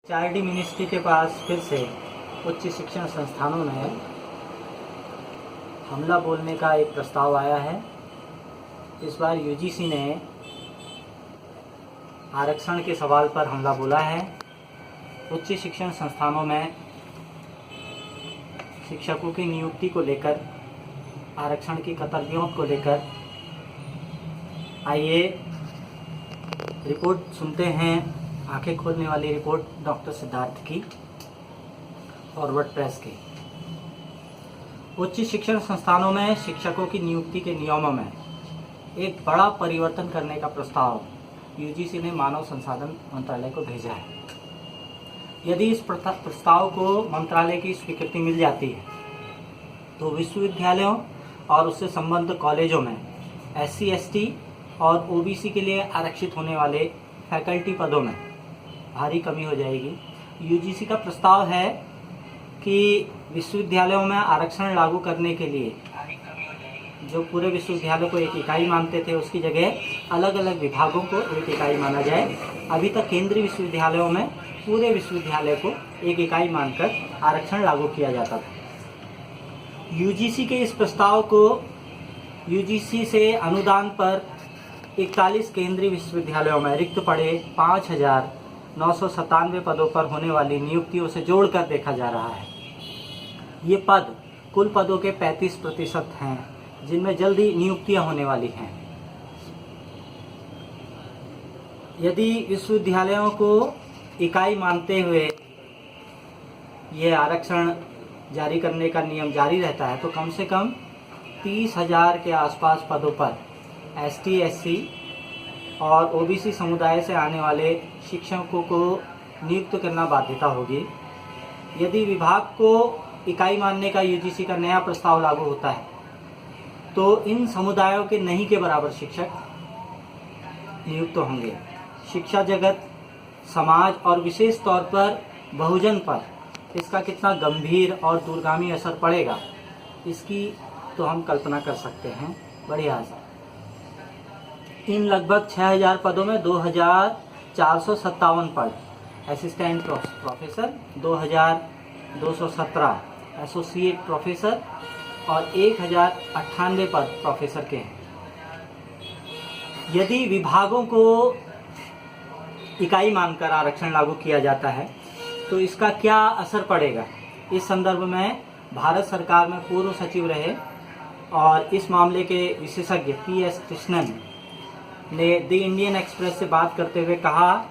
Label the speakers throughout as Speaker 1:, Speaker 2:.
Speaker 1: चारडी ministry के पास फिर से उच्च शिक्षण संस्थानों में हमला बोलने का एक प्रस्ताव आया है। इस बार यूजीसी ने आरक्षण के सवाल पर हमला बोला है। उच्च शिक्षण संस्थानों में शिक्षकों की नियुक्ति को लेकर, आरक्षण की कतरनियों को लेकर आइए रिपोर्ट सुनते हैं। आंखें खोलने वाली रिपोर्ट डॉक्टर सिद्धार्थ की, फॉरवर्ड प्रेस की। उच्च शिक्षण संस्थानों में शिक्षकों की नियुक्ति के नियमों में एक बड़ा परिवर्तन करने का प्रस्ताव यूजीसी ने मानव संसाधन मंत्रालय को भेजा है। यदि इस प्रस्ताव को मंत्रालय की स्वीकृति मिल जाती है तो विश्वविद्यालयों और उससे संबद्ध कॉलेजों में SC, ST और OBC के लिए आरक्षित होने वाले फैकल्टी पदों में भारी कमी हो जाएगी। यूजीसी का प्रस्ताव है कि विश्वविद्यालयों में आरक्षण लागू करने के लिए जो पूरे विश्वविद्यालय को एक इकाई मानते थे, उसकी जगह अलग अलग विभागों को एक इकाई माना जाए। अभी तक केंद्रीय विश्वविद्यालयों में पूरे विश्वविद्यालय को एक इकाई मानकर आरक्षण लागू किया जाता था। यूजीसी के इस प्रस्ताव को यूजीसी से अनुदान पर 41 केंद्रीय विश्वविद्यालयों में रिक्त पड़े 5,997 पदों पर होने वाली नियुक्तियों से जोड़कर देखा जा रहा है। ये पद कुल पदों के 35% हैं, जिनमें जल्दी नियुक्तियां होने वाली हैं। यदि विश्वविद्यालयों को इकाई मानते हुए ये आरक्षण जारी करने का नियम जारी रहता है तो कम से कम 30,000 के आसपास पदों पर ST, SC और OBC समुदाय से आने वाले शिक्षकों को नियुक्त करना बाध्यता होगी। यदि विभाग को इकाई मानने का यूजीसी का नया प्रस्ताव लागू होता है तो इन समुदायों के नहीं के बराबर शिक्षक नियुक्त होंगे। शिक्षा जगत, समाज और विशेष तौर पर बहुजन पर इसका कितना गंभीर और दूरगामी असर पड़ेगा, इसकी तो हम कल्पना कर सकते हैं बड़ी आसान। इन लगभग 6,000 पदों में 2,457 पद असिस्टेंट प्रोफेसर, 2,217 एसोसिएट प्रोफेसर और 1,098 पद प्रोफेसर के हैं। यदि विभागों को इकाई मानकर आरक्षण लागू किया जाता है तो इसका क्या असर पड़ेगा, इस संदर्भ में भारत सरकार में पूर्व सचिव रहे और इस मामले के विशेषज्ञ PS कृष्णन ने द इंडियन एक्सप्रेस से बात करते हुए कहा,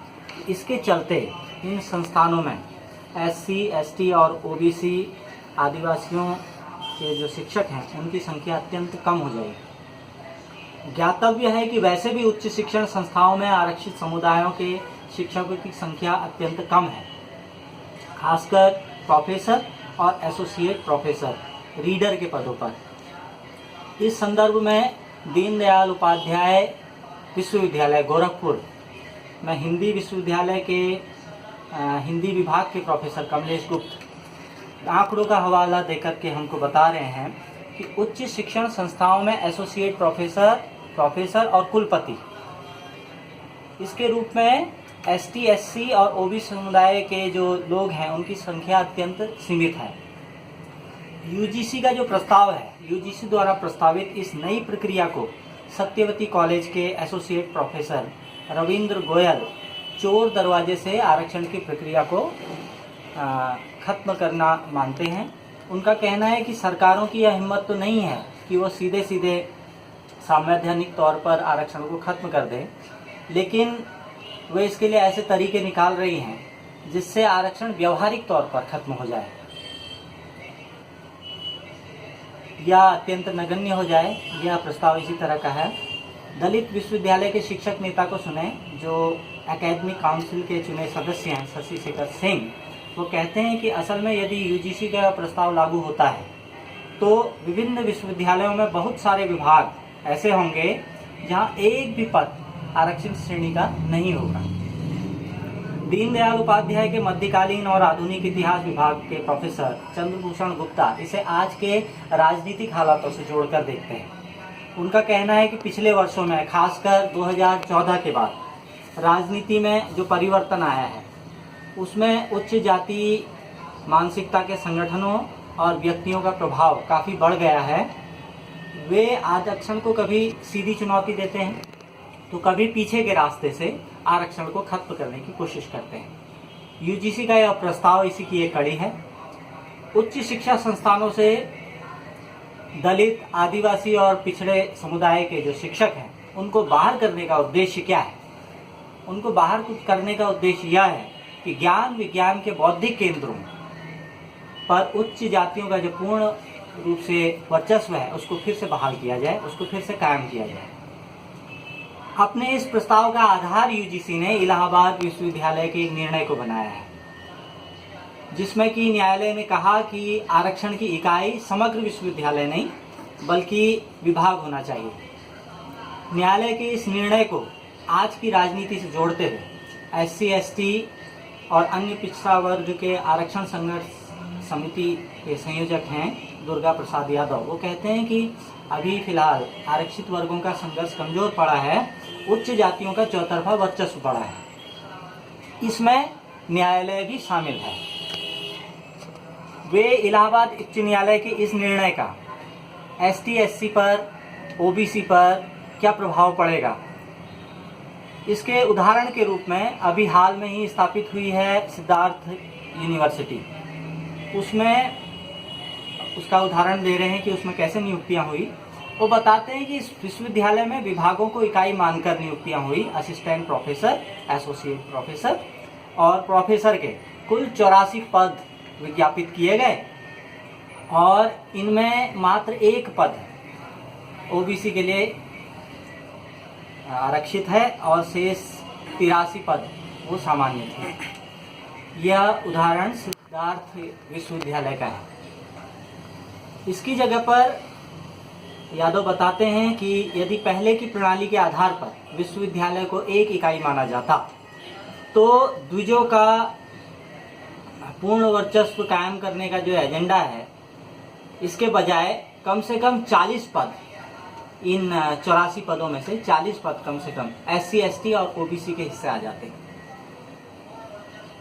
Speaker 1: इसके चलते इन संस्थानों में SC, ST और OBC आदिवासियों के जो शिक्षक हैं उनकी संख्या अत्यंत कम हो जाएगी। ज्ञातव्य है कि वैसे भी उच्च शिक्षण संस्थाओं में आरक्षित समुदायों के शिक्षकों की संख्या अत्यंत कम है, खासकर प्रोफेसर और एसोसिएट प्रोफेसर रीडर के पदों पर। इस संदर्भ में दीनदयाल उपाध्याय विश्वविद्यालय गोरखपुर में हिंदी विश्वविद्यालय के हिंदी विभाग के प्रोफेसर कमलेश गुप्त आंकड़ों का हवाला देकर के हमको बता रहे हैं कि उच्च शिक्षण संस्थाओं में एसोसिएट प्रोफेसर और कुलपति इसके रूप में ST, SC और OBC समुदाय के जो लोग हैं उनकी संख्या अत्यंत सीमित है। यूजीसी का जो प्रस्ताव है, यूजीसी द्वारा प्रस्तावित इस नई प्रक्रिया को सत्यवती कॉलेज के एसोसिएट प्रोफेसर रविंद्र गोयल चोर दरवाजे से आरक्षण की प्रक्रिया को खत्म करना मानते हैं। उनका कहना है कि सरकारों की यह हिम्मत तो नहीं है कि वो सीधे सीधे संवैधानिक तौर पर आरक्षण को खत्म कर दें, लेकिन वे इसके लिए ऐसे तरीके निकाल रही हैं जिससे आरक्षण व्यवहारिक तौर पर खत्म हो जाए या अत्यंत नगण्य हो जाए। यह प्रस्ताव इसी तरह का है। दलित विश्वविद्यालय के शिक्षक नेता को सुने, जो एकेडमिक काउंसिल के चुने सदस्य हैं, शशि शेखर सिंह। वो कहते हैं कि असल में यदि यूजीसी का प्रस्ताव लागू होता है तो विभिन्न विश्वविद्यालयों में बहुत सारे विभाग ऐसे होंगे जहां एक भी पद आरक्षित श्रेणी का नहीं होगा। दीनदयाल उपाध्याय के मध्यकालीन और आधुनिक इतिहास विभाग के प्रोफेसर चंद्रभूषण गुप्ता इसे आज के राजनीतिक हालातों से जोड़कर देखते हैं। उनका कहना है कि पिछले वर्षों में, खासकर 2014 के बाद राजनीति में जो परिवर्तन आया है उसमें उच्च जाति मानसिकता के संगठनों और व्यक्तियों का प्रभाव काफ़ी बढ़ गया है। वे आरक्षण को कभी सीधी चुनौती देते हैं तो कभी पीछे के रास्ते से आरक्षण को खत्म करने की कोशिश करते हैं। यूजीसी का यह प्रस्ताव इसी की एक कड़ी है। उच्च शिक्षा संस्थानों से दलित, आदिवासी और पिछड़े समुदाय के जो शिक्षक हैं उनको बाहर करने का उद्देश्य क्या है? उनको बाहर करने का उद्देश्य यह है कि ज्ञान विज्ञान के बौद्धिक केंद्रों पर उच्च जातियों का जो पूर्ण रूप से वर्चस्व है उसको फिर से बहाल किया जाए, उसको फिर से कायम किया जाए। अपने इस प्रस्ताव का आधार यूजीसी ने इलाहाबाद विश्वविद्यालय के एक निर्णय को बनाया है, जिसमें कि न्यायालय ने कहा कि आरक्षण की इकाई समग्र विश्वविद्यालय नहीं बल्कि विभाग होना चाहिए। न्यायालय के इस निर्णय को आज की राजनीति से जोड़ते हुए एससी, एसटी और अन्य पिछड़ा वर्ग के आरक्षण संघर्ष समिति के संयोजक हैं दुर्गा प्रसाद यादव, वो कहते हैं कि अभी फिलहाल आरक्षित वर्गों का संघर्ष कमजोर पड़ा है, उच्च जातियों का चौतरफा वर्चस्व पड़ा है, इसमें न्यायालय भी शामिल है। वे इलाहाबाद उच्च न्यायालय के इस निर्णय का एसटी, एससी पर, ओबीसी पर क्या प्रभाव पड़ेगा, इसके उदाहरण के रूप में अभी हाल में ही स्थापित हुई है सिद्धार्थ यूनिवर्सिटी। उसमें उसका उदाहरण दे रहे हैं कि उसमें कैसे नियुक्तियां हुई। वो बताते हैं कि इस विश्वविद्यालय में विभागों को इकाई मानकर नियुक्तियां हुई। असिस्टेंट प्रोफेसर, एसोसिएट प्रोफेसर और प्रोफेसर के कुल 84 पद विज्ञापित किए गए और इनमें मात्र एक पद ओबीसी के लिए आरक्षित है और शेष 83 पद वो सामान्य थे। यह उदाहरण सिद्धार्थ विश्वविद्यालय का है। इसकी जगह पर यादव बताते हैं कि यदि पहले की प्रणाली के आधार पर विश्वविद्यालय को एक इकाई माना जाता तो द्विजों का पूर्ण वर्चस्व कायम करने का जो एजेंडा है, इसके बजाय कम से कम 40 पद, इन 84 पदों में से 40 पद कम से कम एससी, एसटी और ओबीसी के हिस्से आ जाते हैं।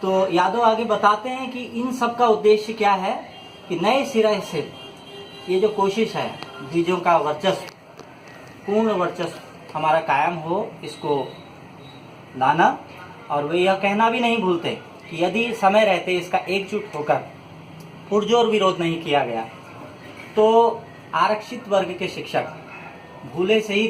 Speaker 1: तो यादव आगे बताते हैं कि इन सब का उद्देश्य क्या है कि नए सिरे से ये जो कोशिश है द्विजों का वर्चस्व, पूर्ण वर्चस्व हमारा कायम हो, इसको लाना। और वे यह कहना भी नहीं भूलते कि यदि समय रहते इसका एकजुट होकर पुरजोर विरोध नहीं किया गया तो आरक्षित वर्ग के शिक्षक भूले से ही